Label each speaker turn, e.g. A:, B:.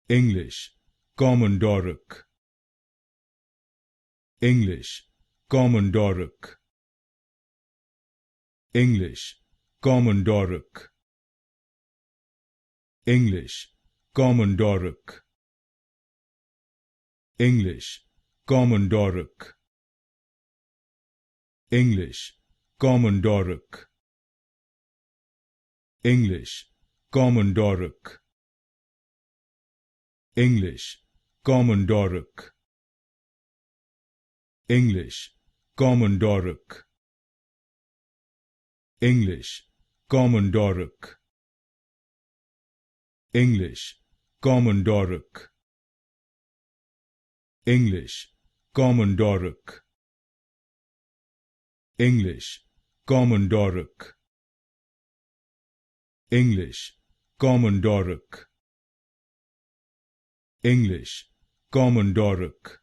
A: English, Komondorok. English, Komondorok. English, Komondorok. English, Komondorok. English, Komondorok. English, Komondorok. English, Komondorok. English, Komondorok. English, Komondorok. English, Komondorok. English, Komondorok. English, Komondorok. English, Komondorok. English, Komondorok. English, Komondorok.